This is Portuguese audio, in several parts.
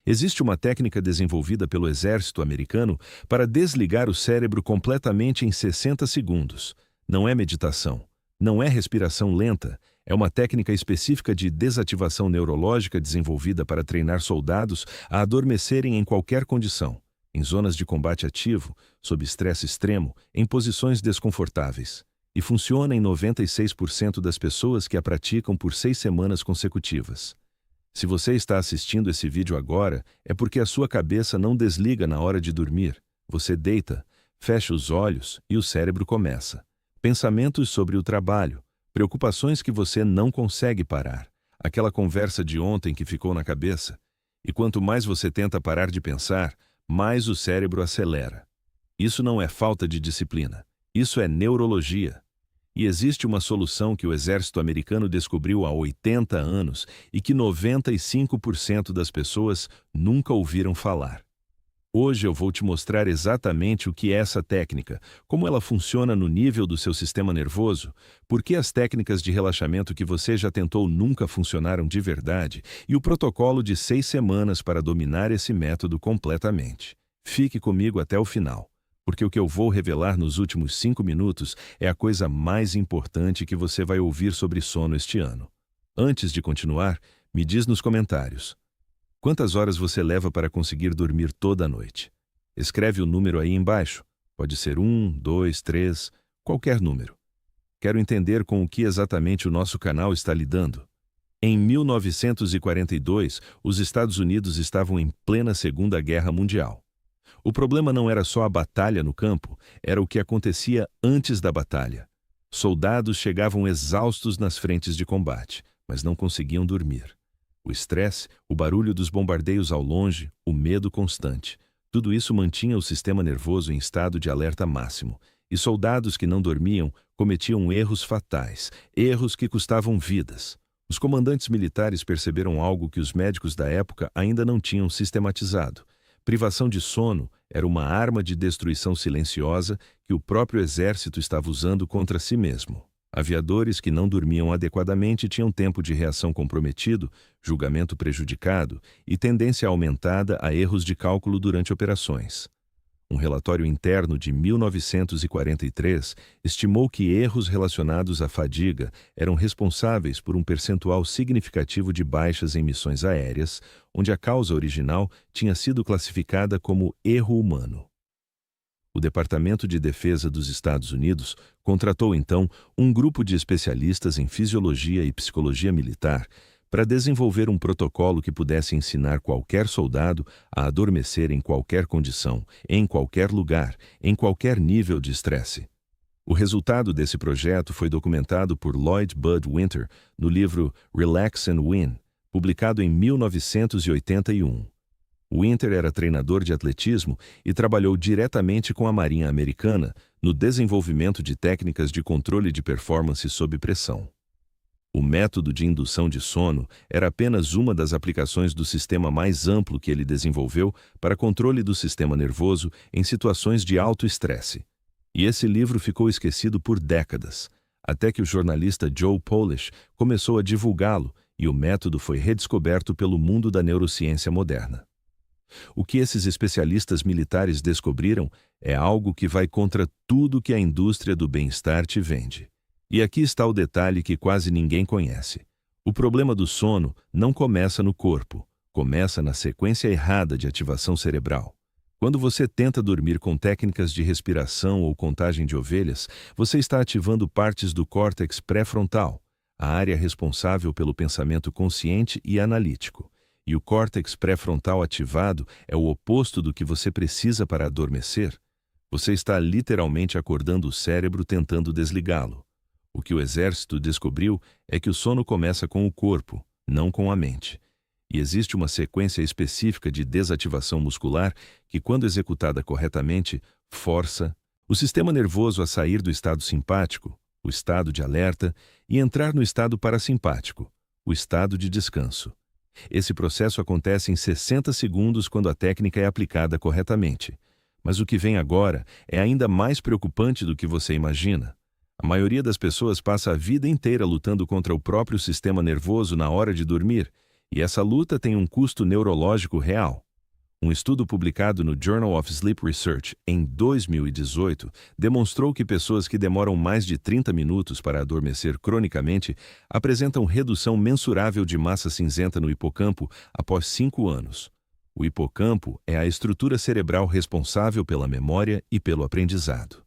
Existe uma técnica desenvolvida pelo exército americano para desligar o cérebro completamente em 60 segundos. Não é meditação, não é respiração lenta, é uma técnica específica de desativação neurológica desenvolvida para treinar soldados a adormecerem em qualquer condição, em zonas de combate ativo, sob estresse extremo, em posições desconfortáveis. E funciona em 96% das pessoas que a praticam por 6 semanas consecutivas. Se você está assistindo esse vídeo agora, é porque a sua cabeça não desliga na hora de dormir. Você deita, fecha os olhos e o cérebro começa. Pensamentos sobre o trabalho, preocupações que você não consegue parar, aquela conversa de ontem que ficou na cabeça. E quanto mais você tenta parar de pensar, mais o cérebro acelera. Isso não é falta de disciplina, isso é neurologia. E existe uma solução que o exército americano descobriu há 80 anos e que 95% das pessoas nunca ouviram falar. Hoje eu vou te mostrar exatamente o que é essa técnica, como ela funciona no nível do seu sistema nervoso, por que as técnicas de relaxamento que você já tentou nunca funcionaram de verdade e o protocolo de 6 semanas para dominar esse método completamente. Fique comigo até o final, porque o que eu vou revelar nos últimos 5 minutos é a coisa mais importante que você vai ouvir sobre sono este ano. Antes de continuar, me diz nos comentários: quantas horas você leva para conseguir dormir toda a noite? Escreve o número aí embaixo. Pode ser 1, 2, 3, qualquer número. Quero entender com o que exatamente o nosso canal está lidando. Em 1942, os Estados Unidos estavam em plena Segunda Guerra Mundial. O problema não era só a batalha no campo, era o que acontecia antes da batalha. Soldados chegavam exaustos nas frentes de combate, mas não conseguiam dormir. O estresse, o barulho dos bombardeios ao longe, o medo constante. Tudo isso mantinha o sistema nervoso em estado de alerta máximo. E soldados que não dormiam cometiam erros fatais, erros que custavam vidas. Os comandantes militares perceberam algo que os médicos da época ainda não tinham sistematizado. Privação de sono era uma arma de destruição silenciosa que o próprio exército estava usando contra si mesmo. Aviadores que não dormiam adequadamente tinham tempo de reação comprometido, julgamento prejudicado e tendência aumentada a erros de cálculo durante operações. Um relatório interno de 1943 estimou que erros relacionados à fadiga eram responsáveis por um percentual significativo de baixas em missões aéreas, onde a causa original tinha sido classificada como erro humano. O Departamento de Defesa dos Estados Unidos contratou então um grupo de especialistas em fisiologia e psicologia militar para desenvolver um protocolo que pudesse ensinar qualquer soldado a adormecer em qualquer condição, em qualquer lugar, em qualquer nível de estresse. O resultado desse projeto foi documentado por Lloyd Bud Winter no livro Relax and Win, publicado em 1981. Winter era treinador de atletismo e trabalhou diretamente com a Marinha Americana no desenvolvimento de técnicas de controle de performance sob pressão. O método de indução de sono era apenas uma das aplicações do sistema mais amplo que ele desenvolveu para controle do sistema nervoso em situações de alto estresse. E esse livro ficou esquecido por décadas, até que o jornalista Joe Polish começou a divulgá-lo e o método foi redescoberto pelo mundo da neurociência moderna. O que esses especialistas militares descobriram é algo que vai contra tudo que a indústria do bem-estar te vende. E aqui está o detalhe que quase ninguém conhece. O problema do sono não começa no corpo, começa na sequência errada de ativação cerebral. Quando você tenta dormir com técnicas de respiração ou contagem de ovelhas, você está ativando partes do córtex pré-frontal, a área responsável pelo pensamento consciente e analítico. E o córtex pré-frontal ativado é o oposto do que você precisa para adormecer. Você está literalmente acordando o cérebro tentando desligá-lo. O que o exército descobriu é que o sono começa com o corpo, não com a mente. E existe uma sequência específica de desativação muscular que, quando executada corretamente, força o sistema nervoso a sair do estado simpático, o estado de alerta, e entrar no estado parasimpático, o estado de descanso. Esse processo acontece em 60 segundos quando a técnica é aplicada corretamente. Mas o que vem agora é ainda mais preocupante do que você imagina. A maioria das pessoas passa a vida inteira lutando contra o próprio sistema nervoso na hora de dormir, E essa luta tem um custo neurológico real. Um estudo publicado no Journal of Sleep Research em 2018 demonstrou que pessoas que demoram mais de 30 minutos para adormecer cronicamente apresentam redução mensurável de massa cinzenta no hipocampo após 5 anos. O hipocampo é a estrutura cerebral responsável pela memória e pelo aprendizado.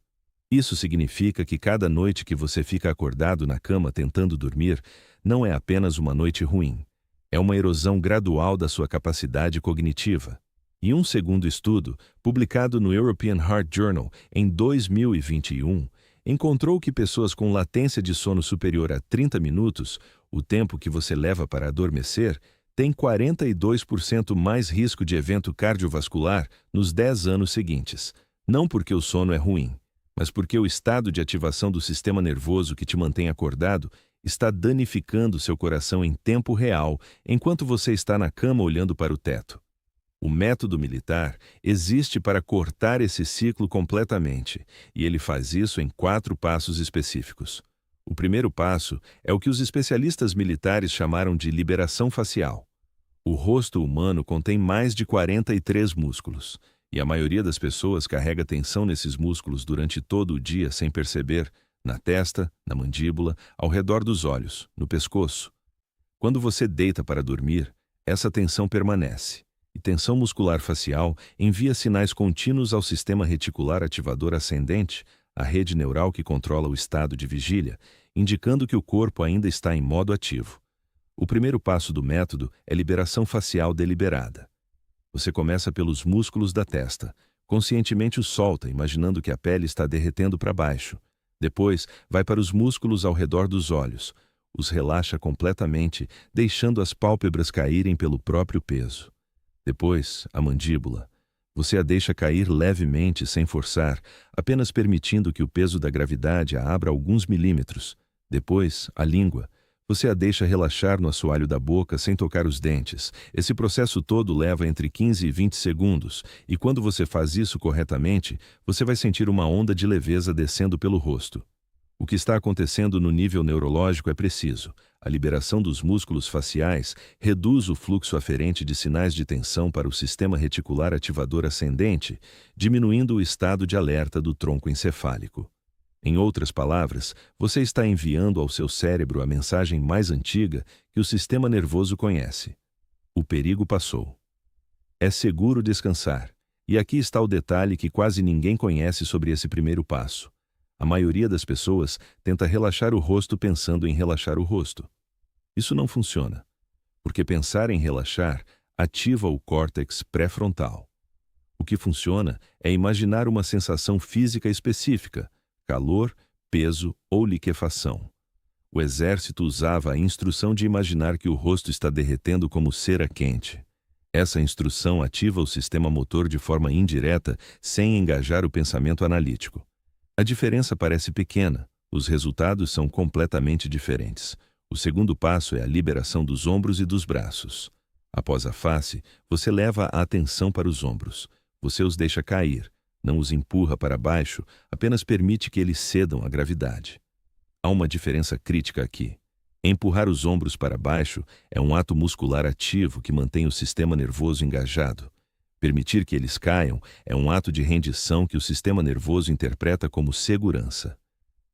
Isso significa que cada noite que você fica acordado na cama tentando dormir não é apenas uma noite ruim. É uma erosão gradual da sua capacidade cognitiva. E um segundo estudo, publicado no European Heart Journal em 2021, encontrou que pessoas com latência de sono superior a 30 minutos, o tempo que você leva para adormecer, têm 42% mais risco de evento cardiovascular nos 10 anos seguintes. Não porque o sono é ruim, mas porque o estado de ativação do sistema nervoso que te mantém acordado está danificando seu coração em tempo real enquanto você está na cama olhando para o teto. O método militar existe para cortar esse ciclo completamente, e ele faz isso em 4 passos específicos. O primeiro passo é o que os especialistas militares chamaram de liberação facial. O rosto humano contém mais de 43 músculos, e a maioria das pessoas carrega tensão nesses músculos durante todo o dia sem perceber, na testa, na mandíbula, ao redor dos olhos, no pescoço. Quando você deita para dormir, essa tensão permanece. E tensão muscular facial envia sinais contínuos ao sistema reticular ativador ascendente, a rede neural que controla o estado de vigília, indicando que o corpo ainda está em modo ativo. O primeiro passo do método é liberação facial deliberada. Você começa pelos músculos da testa. Conscientemente os solta, imaginando que a pele está derretendo para baixo. Depois, vai para os músculos ao redor dos olhos. Os relaxa completamente, deixando as pálpebras caírem pelo próprio peso. Depois, a mandíbula. Você a deixa cair levemente, sem forçar, apenas permitindo que o peso da gravidade a abra alguns milímetros. Depois, a língua. Você a deixa relaxar no assoalho da boca sem tocar os dentes. Esse processo todo leva entre 15 e 20 segundos, e quando você faz isso corretamente, você vai sentir uma onda de leveza descendo pelo rosto. O que está acontecendo no nível neurológico é preciso. A liberação dos músculos faciais reduz o fluxo aferente de sinais de tensão para o sistema reticular ativador ascendente, diminuindo o estado de alerta do tronco encefálico. Em outras palavras, você está enviando ao seu cérebro a mensagem mais antiga que o sistema nervoso conhece. O perigo passou. É seguro descansar. E aqui está o detalhe que quase ninguém conhece sobre esse primeiro passo. A maioria das pessoas tenta relaxar o rosto pensando em relaxar o rosto. Isso não funciona, porque pensar em relaxar ativa o córtex pré-frontal. O que funciona é imaginar uma sensação física específica, calor, peso ou liquefação. O exército usava a instrução de imaginar que o rosto está derretendo como cera quente. Essa instrução ativa o sistema motor de forma indireta, sem engajar o pensamento analítico. A diferença parece pequena, os resultados são completamente diferentes. O segundo passo é a liberação dos ombros e dos braços. Após a face, você leva a atenção para os ombros. Você os deixa cair, não os empurra para baixo, apenas permite que eles cedam à gravidade. Há uma diferença crítica aqui. Empurrar os ombros para baixo é um ato muscular ativo que mantém o sistema nervoso engajado. Permitir que eles caiam é um ato de rendição que o sistema nervoso interpreta como segurança.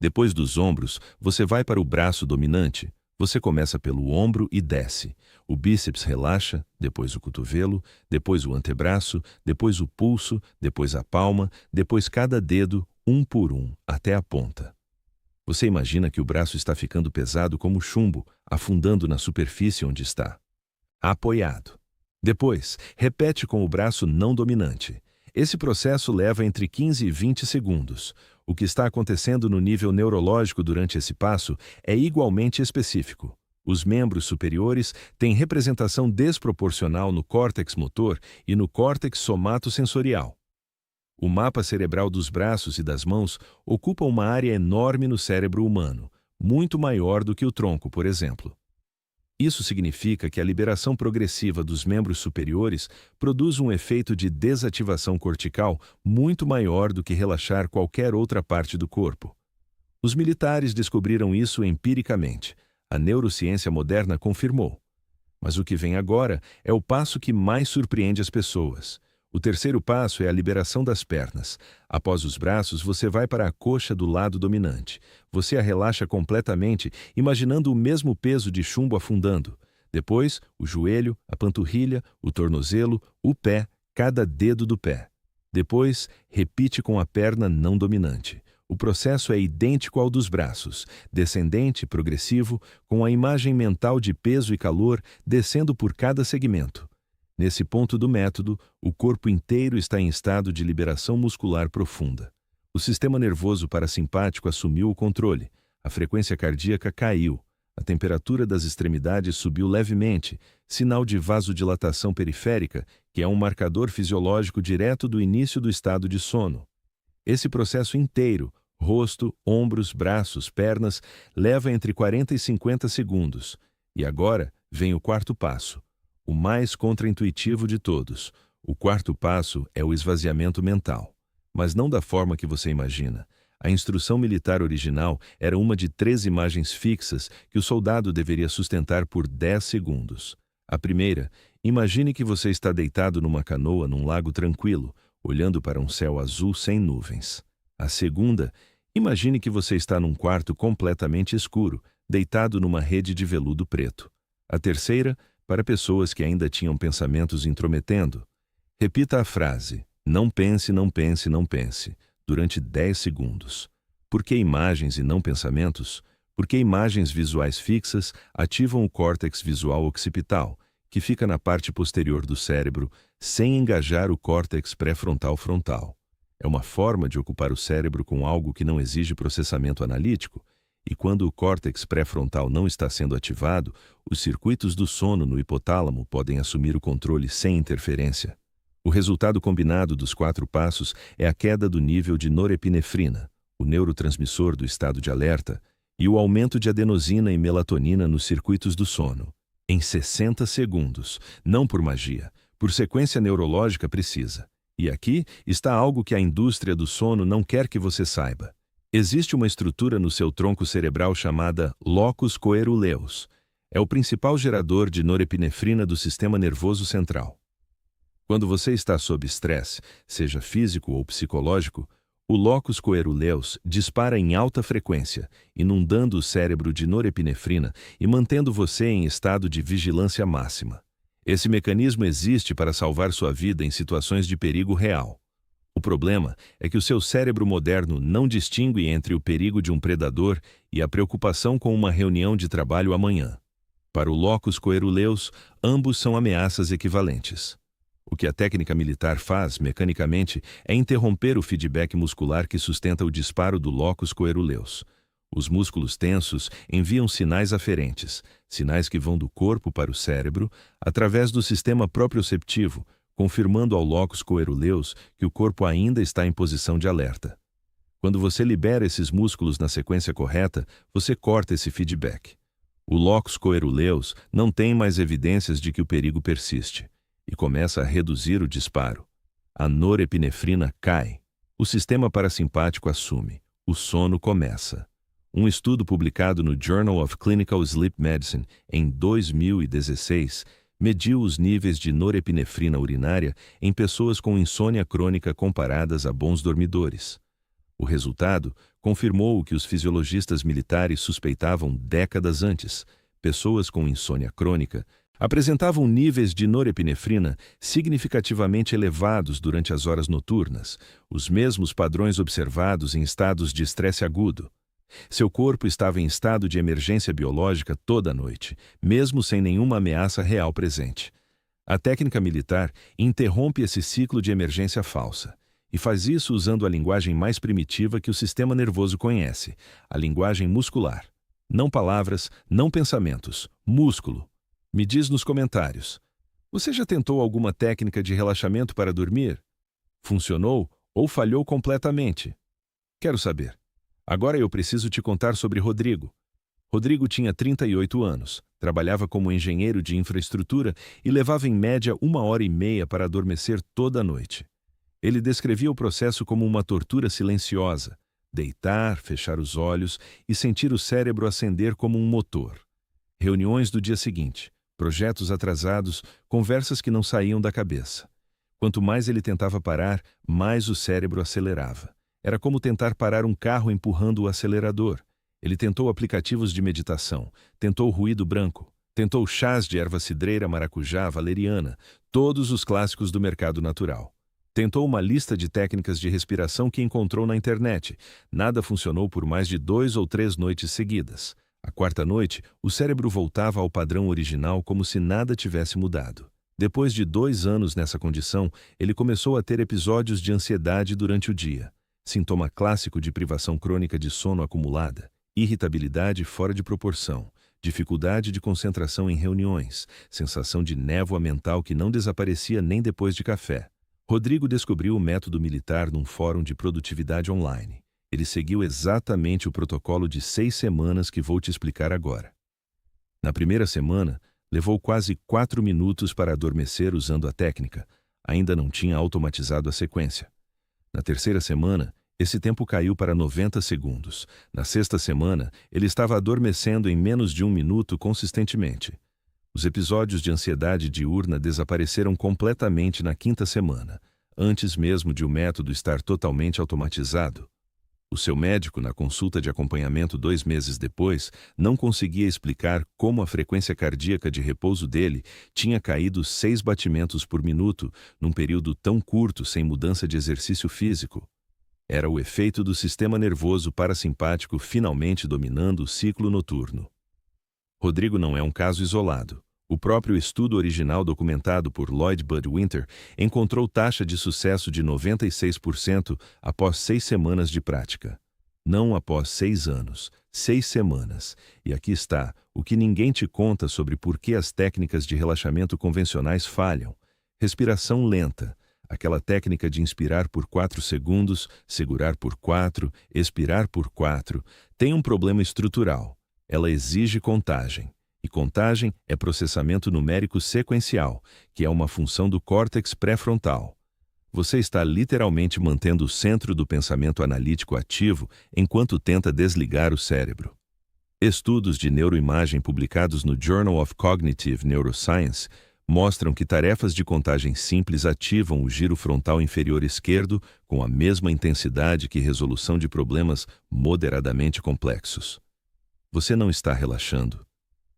Depois dos ombros, você vai para o braço dominante. Você começa pelo ombro e desce. O bíceps relaxa, depois o cotovelo, depois o antebraço, depois o pulso, depois a palma, depois cada dedo, um por um, até a ponta. Você imagina que o braço está ficando pesado como chumbo, afundando na superfície onde está. Apoiado. Depois, repete com o braço não dominante. Esse processo leva entre 15 e 20 segundos. O que está acontecendo no nível neurológico durante esse passo é igualmente específico. Os membros superiores têm representação desproporcional no córtex motor e no córtex somatosensorial. O mapa cerebral dos braços e das mãos ocupa uma área enorme no cérebro humano, muito maior do que o tronco, por exemplo. Isso significa que a liberação progressiva dos membros superiores produz um efeito de desativação cortical muito maior do que relaxar qualquer outra parte do corpo. Os militares descobriram isso empiricamente. A neurociência moderna confirmou. Mas o que vem agora é o passo que mais surpreende as pessoas. O terceiro passo é a liberação das pernas. Após os braços, você vai para a coxa do lado dominante. Você a relaxa completamente, imaginando o mesmo peso de chumbo afundando. Depois, o joelho, a panturrilha, o tornozelo, o pé, cada dedo do pé. Depois, repite com a perna não dominante. O processo é idêntico ao dos braços, descendente, progressivo, com a imagem mental de peso e calor descendo por cada segmento. Nesse ponto do método, o corpo inteiro está em estado de liberação muscular profunda. O sistema nervoso parasimpático assumiu o controle, a frequência cardíaca caiu, a temperatura das extremidades subiu levemente, sinal de vasodilatação periférica, que é um marcador fisiológico direto do início do estado de sono. Esse processo inteiro, rosto, ombros, braços, pernas, leva entre 40 e 50 segundos. E agora vem o quarto passo, o mais contraintuitivo de todos. O quarto passo é o esvaziamento mental. Mas não da forma que você imagina. A instrução militar original era uma de 3 imagens fixas que o soldado deveria sustentar por 10 segundos. A primeira, imagine que você está deitado numa canoa num lago tranquilo, olhando para um céu azul sem nuvens. A segunda, imagine que você está num quarto completamente escuro, deitado numa rede de veludo preto. A terceira, para pessoas que ainda tinham pensamentos intrometendo. Repita a frase, não pense, não pense, não pense, durante 10 segundos. Por que imagens e não pensamentos? Porque imagens visuais fixas ativam o córtex visual occipital, que fica na parte posterior do cérebro, sem engajar o córtex pré-frontal frontal. É uma forma de ocupar o cérebro com algo que não exige processamento analítico, e quando o córtex pré-frontal não está sendo ativado, os circuitos do sono no hipotálamo podem assumir o controle sem interferência. O resultado combinado dos 4 passos é a queda do nível de norepinefrina, o neurotransmissor do estado de alerta, e o aumento de adenosina e melatonina nos circuitos do sono. Em 60 segundos, não por magia, por sequência neurológica precisa. E aqui está algo que a indústria do sono não quer que você saiba. Existe uma estrutura no seu tronco cerebral chamada locus coeruleus. É o principal gerador de norepinefrina do sistema nervoso central. Quando você está sob estresse, seja físico ou psicológico, o locus coeruleus dispara em alta frequência, inundando o cérebro de norepinefrina e mantendo você em estado de vigilância máxima. Esse mecanismo existe para salvar sua vida em situações de perigo real. O problema é que o seu cérebro moderno não distingue entre o perigo de um predador e a preocupação com uma reunião de trabalho amanhã. Para o locus coeruleus, ambos são ameaças equivalentes. O que a técnica militar faz, mecanicamente, é interromper o feedback muscular que sustenta o disparo do locus coeruleus. Os músculos tensos enviam sinais aferentes, sinais que vão do corpo para o cérebro, através do sistema proprioceptivo, confirmando ao locus coeruleus que o corpo ainda está em posição de alerta. Quando você libera esses músculos na sequência correta, você corta esse feedback. O locus coeruleus não tem mais evidências de que o perigo persiste e começa a reduzir o disparo. A norepinefrina cai. O sistema parasimpático assume. O sono começa. Um estudo publicado no Journal of Clinical Sleep Medicine em 2016 mediu os níveis de norepinefrina urinária em pessoas com insônia crônica comparadas a bons dormidores. O resultado confirmou o que os fisiologistas militares suspeitavam décadas antes. Pessoas com insônia crônica apresentavam níveis de norepinefrina significativamente elevados durante as horas noturnas, os mesmos padrões observados em estados de estresse agudo. Seu corpo estava em estado de emergência biológica toda a noite, mesmo sem nenhuma ameaça real presente. A técnica militar interrompe esse ciclo de emergência falsa, e faz isso usando a linguagem mais primitiva que o sistema nervoso conhece, a linguagem muscular. Não palavras, não pensamentos, músculo. Me diz nos comentários. Você já tentou alguma técnica de relaxamento para dormir? Funcionou ou falhou completamente? Quero saber. Agora eu preciso te contar sobre Rodrigo. Rodrigo tinha 38 anos, trabalhava como engenheiro de infraestrutura e levava em média 1h30 para adormecer toda a noite. Ele descrevia o processo como uma tortura silenciosa, deitar, fechar os olhos e sentir o cérebro acender como um motor. Reuniões do dia seguinte. projetos atrasados, conversas que não saíam da cabeça. Quanto mais ele tentava parar, mais o cérebro acelerava. Era como tentar parar um carro empurrando o acelerador. Ele tentou aplicativos de meditação, tentou ruído branco, tentou chás de erva cidreira, maracujá, valeriana, todos os clássicos do mercado natural. Tentou uma lista de técnicas de respiração que encontrou na internet. Nada funcionou por mais de 2 ou 3 noites seguidas. A quarta noite, o cérebro voltava ao padrão original como se nada tivesse mudado. Depois de 2 anos nessa condição, ele começou a ter episódios de ansiedade durante o dia. Sintoma clássico de privação crônica de sono acumulada, irritabilidade fora de proporção, dificuldade de concentração em reuniões, sensação de névoa mental que não desaparecia nem depois de café. Rodrigo descobriu o método militar num fórum de produtividade online. Ele seguiu exatamente o protocolo de 6 semanas que vou te explicar agora. Na primeira semana, levou quase 4 minutos para adormecer usando a técnica. Ainda não tinha automatizado a sequência. Na terceira semana, esse tempo caiu para 90 segundos. Na sexta semana, ele estava adormecendo em menos de 1 minuto consistentemente. Os episódios de ansiedade diurna desapareceram completamente na quinta semana, antes mesmo de o método estar totalmente automatizado. O seu médico, na consulta de acompanhamento 2 meses depois, não conseguia explicar como a frequência cardíaca de repouso dele tinha caído 6 batimentos por minuto num período tão curto sem mudança de exercício físico. Era o efeito do sistema nervoso parasimpático finalmente dominando o ciclo noturno. Rodrigo não é um caso isolado. O próprio estudo original documentado por Lloyd Budwinter encontrou taxa de sucesso de 96% após 6 semanas de prática. Não após 6 anos, 6 semanas. E aqui está o que ninguém te conta sobre por que as técnicas de relaxamento convencionais falham. Respiração lenta. Aquela técnica de inspirar por 4 segundos, segurar por 4, expirar por 4, tem um problema estrutural. Ela exige contagem. E contagem é processamento numérico sequencial, que é uma função do córtex pré-frontal. Você está literalmente mantendo o centro do pensamento analítico ativo enquanto tenta desligar o cérebro. Estudos de neuroimagem publicados no Journal of Cognitive Neuroscience mostram que tarefas de contagem simples ativam o giro frontal inferior esquerdo com a mesma intensidade que resolução de problemas moderadamente complexos. Você não está relaxando.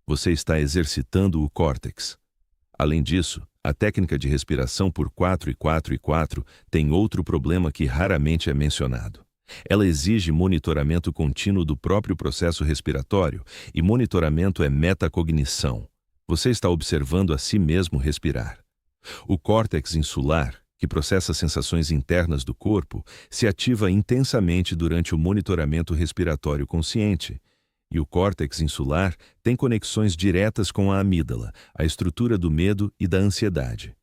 Você está exercitando o córtex. Além disso, a técnica de respiração por 4 e 4 e 4 tem outro problema que raramente é mencionado. Ela exige monitoramento contínuo do próprio processo respiratório, e monitoramento é metacognição. Você está observando a si mesmo respirar. O córtex insular, que processa sensações internas do corpo, se ativa intensamente durante o monitoramento respiratório consciente. E o córtex insular tem conexões diretas com a amígdala, a estrutura do medo e da ansiedade.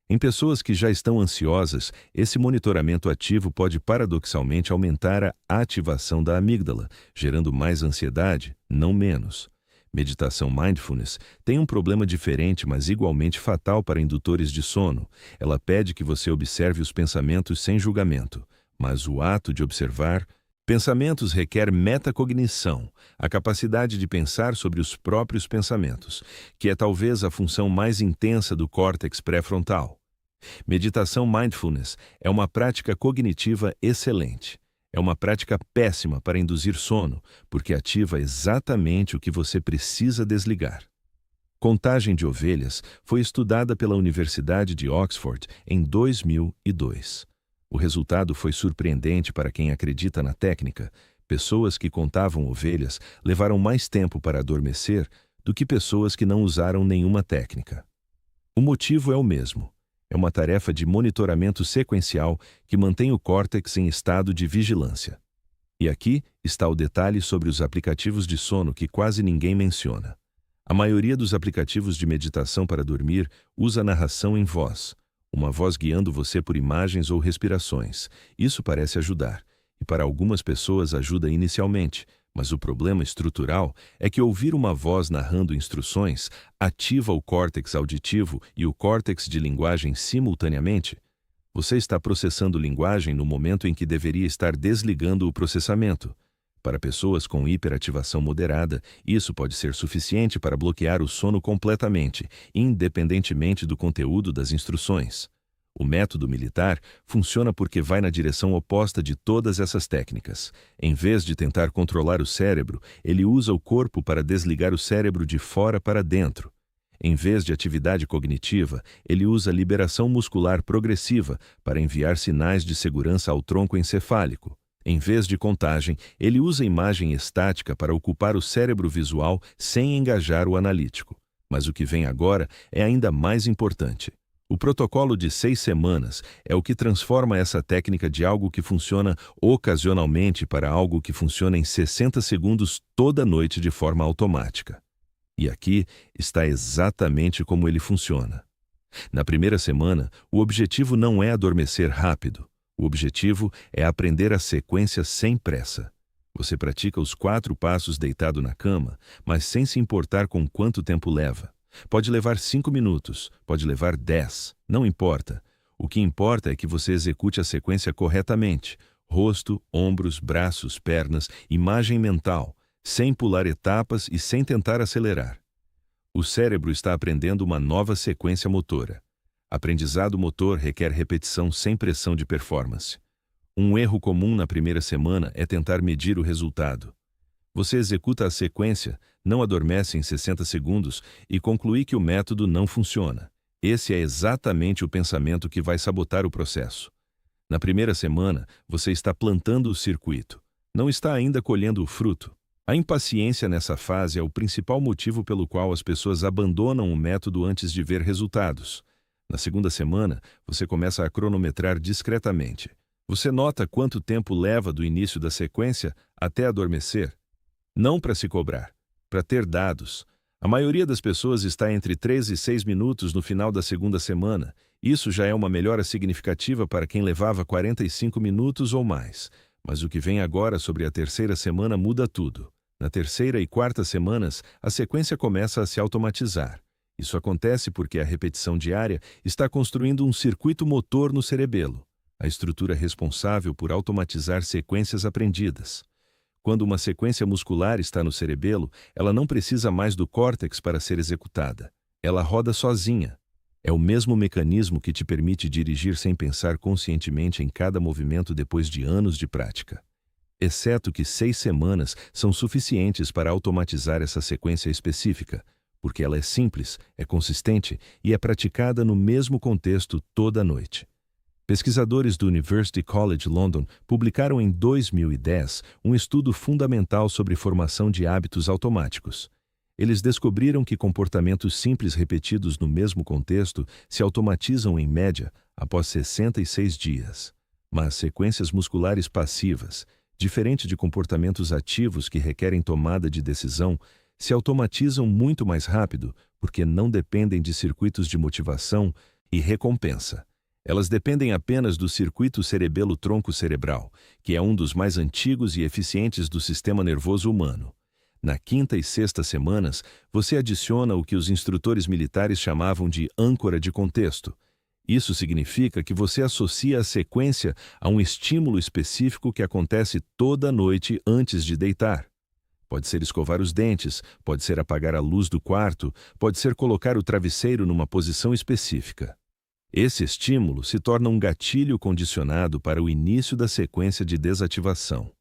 Em pessoas que já estão ansiosas, esse monitoramento ativo pode paradoxalmente aumentar a ativação da amígdala, gerando mais ansiedade, não menos. Meditação mindfulness tem um problema diferente, mas igualmente fatal para indutores de sono. Ela pede que você observe os pensamentos sem julgamento, mas o ato de observar pensamentos requer metacognição, a capacidade de pensar sobre os próprios pensamentos, que é talvez a função mais intensa do córtex pré-frontal. Meditação mindfulness é uma prática cognitiva excelente. É uma prática péssima para induzir sono, porque ativa exatamente o que você precisa desligar. Contagem de ovelhas foi estudada pela Universidade de Oxford em 2002. O resultado foi surpreendente para quem acredita na técnica. Pessoas que contavam ovelhas levaram mais tempo para adormecer do que pessoas que não usaram nenhuma técnica. O motivo é o mesmo. É uma tarefa de monitoramento sequencial que mantém o córtex em estado de vigilância. E aqui está o detalhe sobre os aplicativos de sono que quase ninguém menciona. A maioria dos aplicativos de meditação para dormir usa narração em voz, uma voz guiando você por imagens ou respirações. Isso parece ajudar, e para algumas pessoas ajuda inicialmente, mas o problema estrutural é que ouvir uma voz narrando instruções ativa o córtex auditivo e o córtex de linguagem simultaneamente. Você está processando linguagem no momento em que deveria estar desligando o processamento. Para pessoas com hiperativação moderada, isso pode ser suficiente para bloquear o sono completamente, independentemente do conteúdo das instruções. O método militar funciona porque vai na direção oposta de todas essas técnicas. Em vez de tentar controlar o cérebro, ele usa o corpo para desligar o cérebro de fora para dentro. Em vez de atividade cognitiva, ele usa liberação muscular progressiva para enviar sinais de segurança ao tronco encefálico. Em vez de contagem, ele usa imagem estática para ocupar o cérebro visual sem engajar o analítico. Mas o que vem agora é ainda mais importante. O protocolo de 6 semanas é o que transforma essa técnica de algo que funciona ocasionalmente para algo que funciona em 60 segundos toda noite de forma automática. E aqui está exatamente como ele funciona. Na primeira semana, o objetivo não é adormecer rápido. O objetivo é aprender a sequência sem pressa. Você pratica os 4 passos deitado na cama, mas sem se importar com quanto tempo leva. Pode levar 5 minutos, pode levar 10, não importa. O que importa é que você execute a sequência corretamente. Rosto, ombros, braços, pernas, imagem mental, sem pular etapas e sem tentar acelerar. O cérebro está aprendendo uma nova sequência motora. Aprendizado motor requer repetição sem pressão de performance. Um erro comum na primeira semana é tentar medir o resultado. Você executa a sequência, não adormece em 60 segundos e conclui que o método não funciona. Esse é exatamente o pensamento que vai sabotar o processo. Na primeira semana, você está plantando o circuito. Não está ainda colhendo o fruto. A impaciência nessa fase é o principal motivo pelo qual as pessoas abandonam o método antes de ver resultados. Na segunda semana, você começa a cronometrar discretamente. Você nota quanto tempo leva do início da sequência até adormecer. Não para se cobrar, para ter dados. A maioria das pessoas está entre 3 e 6 minutos no final da segunda semana. Isso já é uma melhora significativa para quem levava 45 minutos ou mais. Mas o que vem agora sobre a terceira semana muda tudo. Na terceira e quarta semanas, a sequência começa a se automatizar. Isso acontece porque a repetição diária está construindo um circuito motor no cerebelo, a estrutura responsável por automatizar sequências aprendidas. Quando uma sequência muscular está no cerebelo, ela não precisa mais do córtex para ser executada. Ela roda sozinha. É o mesmo mecanismo que te permite dirigir sem pensar conscientemente em cada movimento depois de anos de prática. Exceto que 6 semanas são suficientes para automatizar essa sequência específica, porque ela é simples, é consistente e é praticada no mesmo contexto toda noite. Pesquisadores do University College London publicaram em 2010 um estudo fundamental sobre formação de hábitos automáticos. Eles descobriram que comportamentos simples repetidos no mesmo contexto se automatizam em média após 66 dias. Mas sequências musculares passivas, diferente de comportamentos ativos que requerem tomada de decisão, se automatizam muito mais rápido porque não dependem de circuitos de motivação e recompensa. Elas dependem apenas do circuito cerebelo-tronco cerebral, que é um dos mais antigos e eficientes do sistema nervoso humano. Na quinta e sexta semanas, você adiciona o que os instrutores militares chamavam de âncora de contexto. Isso significa que você associa a sequência a um estímulo específico que acontece toda noite antes de deitar. Pode ser escovar os dentes, pode ser apagar a luz do quarto, pode ser colocar o travesseiro numa posição específica. Esse estímulo se torna um gatilho condicionado para o início da sequência de desativação.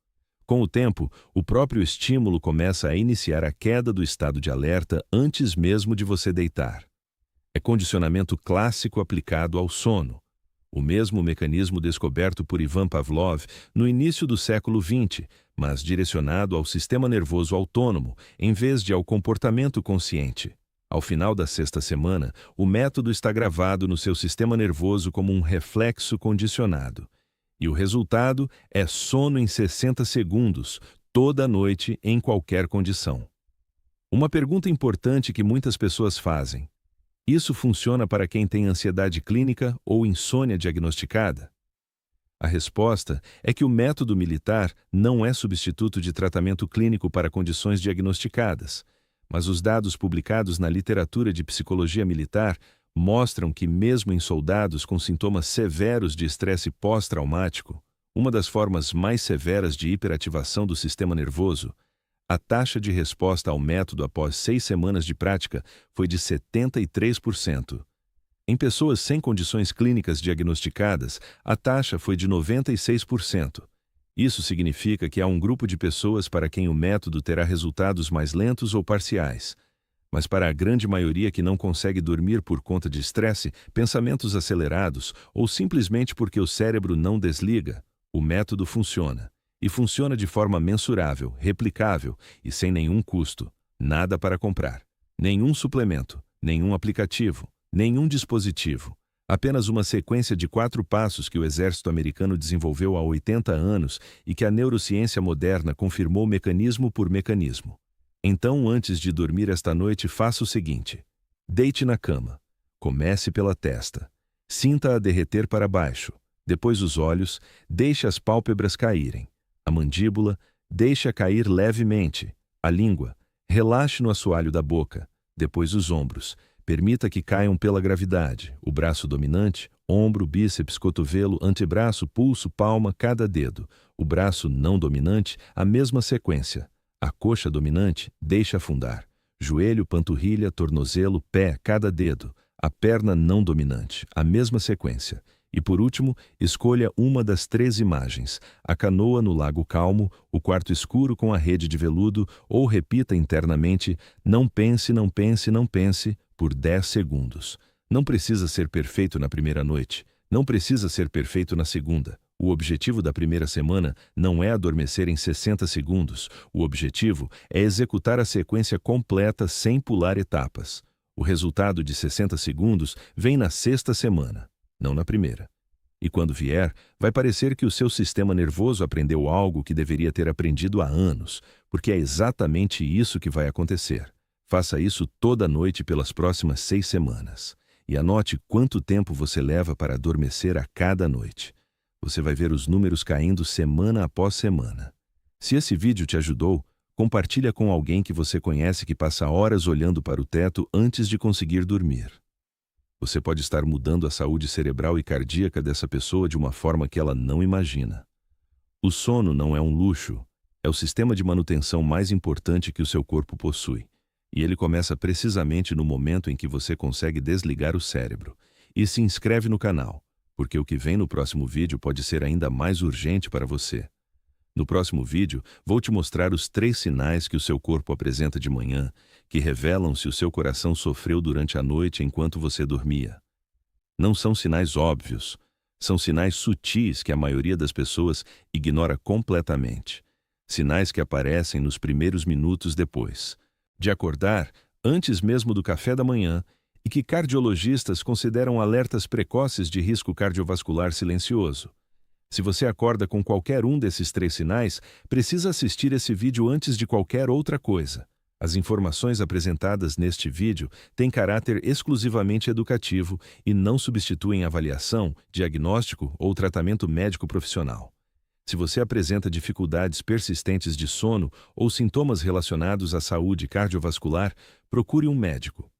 Com o tempo, o próprio estímulo começa a iniciar a queda do estado de alerta antes mesmo de você deitar. É condicionamento clássico aplicado ao sono. O mesmo mecanismo descoberto por Ivan Pavlov no início do século XX, mas direcionado ao sistema nervoso autônomo, em vez de ao comportamento consciente. Ao final da sexta semana, o método está gravado no seu sistema nervoso como um reflexo condicionado. E o resultado é sono em 60 segundos, toda noite, em qualquer condição. Uma pergunta importante que muitas pessoas fazem: isso funciona para quem tem ansiedade clínica ou insônia diagnosticada? A resposta é que o método militar não é substituto de tratamento clínico para condições diagnosticadas. Mas os dados publicados na literatura de psicologia militar mostram que, mesmo em soldados com sintomas severos de estresse pós-traumático, uma das formas mais severas de hiperativação do sistema nervoso, a taxa de resposta ao método após 6 semanas de prática foi de 73%. Em pessoas sem condições clínicas diagnosticadas, a taxa foi de 96%. Isso significa que há um grupo de pessoas para quem o método terá resultados mais lentos ou parciais. Mas para a grande maioria que não consegue dormir por conta de estresse, pensamentos acelerados ou simplesmente porque o cérebro não desliga, o método funciona. E funciona de forma mensurável, replicável e sem nenhum custo. Nada para comprar. Nenhum suplemento, nenhum aplicativo, nenhum dispositivo. Apenas uma sequência de 4 passos que o exército americano desenvolveu há 80 anos e que a neurociência moderna confirmou mecanismo por mecanismo. Então, antes de dormir esta noite, faça o seguinte. Deite na cama. Comece pela testa. Sinta-a derreter para baixo. Depois os olhos, deixe as pálpebras caírem. A mandíbula, deixe-a cair levemente. A língua, relaxe no assoalho da boca. Depois os ombros. Permita que caiam pela gravidade. O braço dominante, ombro, bíceps, cotovelo, antebraço, pulso, palma, cada dedo. O braço não dominante, a mesma sequência. A coxa dominante, deixe afundar. Joelho, panturrilha, tornozelo, pé, cada dedo. A perna não dominante, a mesma sequência. E por último, escolha uma das 3 imagens. A canoa no lago calmo, o quarto escuro com a rede de veludo, ou repita internamente, não pense, não pense, não pense, por 10 segundos. Não precisa ser perfeito na primeira noite. Não precisa ser perfeito na segunda. O objetivo da primeira semana não é adormecer em 60 segundos. O objetivo é executar a sequência completa sem pular etapas. O resultado de 60 segundos vem na 6ª semana, não na primeira. E quando vier, vai parecer que o seu sistema nervoso aprendeu algo que deveria ter aprendido há anos, porque é exatamente isso que vai acontecer. Faça isso toda noite pelas próximas 6 semanas. E anote quanto tempo você leva para adormecer a cada noite. Você vai ver os números caindo semana após semana. Se esse vídeo te ajudou, compartilha com alguém que você conhece que passa horas olhando para o teto antes de conseguir dormir. Você pode estar mudando a saúde cerebral e cardíaca dessa pessoa de uma forma que ela não imagina. O sono não é um luxo, é o sistema de manutenção mais importante que o seu corpo possui. E ele começa precisamente no momento em que você consegue desligar o cérebro. E se inscreve no canal, porque o que vem no próximo vídeo pode ser ainda mais urgente para você. No próximo vídeo, vou te mostrar os 3 sinais que o seu corpo apresenta de manhã, que revelam se o seu coração sofreu durante a noite enquanto você dormia. Não são sinais óbvios, são sinais sutis que a maioria das pessoas ignora completamente. Sinais que aparecem nos primeiros minutos depois de acordar, antes mesmo do café da manhã, e que cardiologistas consideram alertas precoces de risco cardiovascular silencioso. Se você acorda com qualquer um desses 3 sinais, precisa assistir esse vídeo antes de qualquer outra coisa. As informações apresentadas neste vídeo têm caráter exclusivamente educativo e não substituem avaliação, diagnóstico ou tratamento médico profissional. Se você apresenta dificuldades persistentes de sono ou sintomas relacionados à saúde cardiovascular, procure um médico.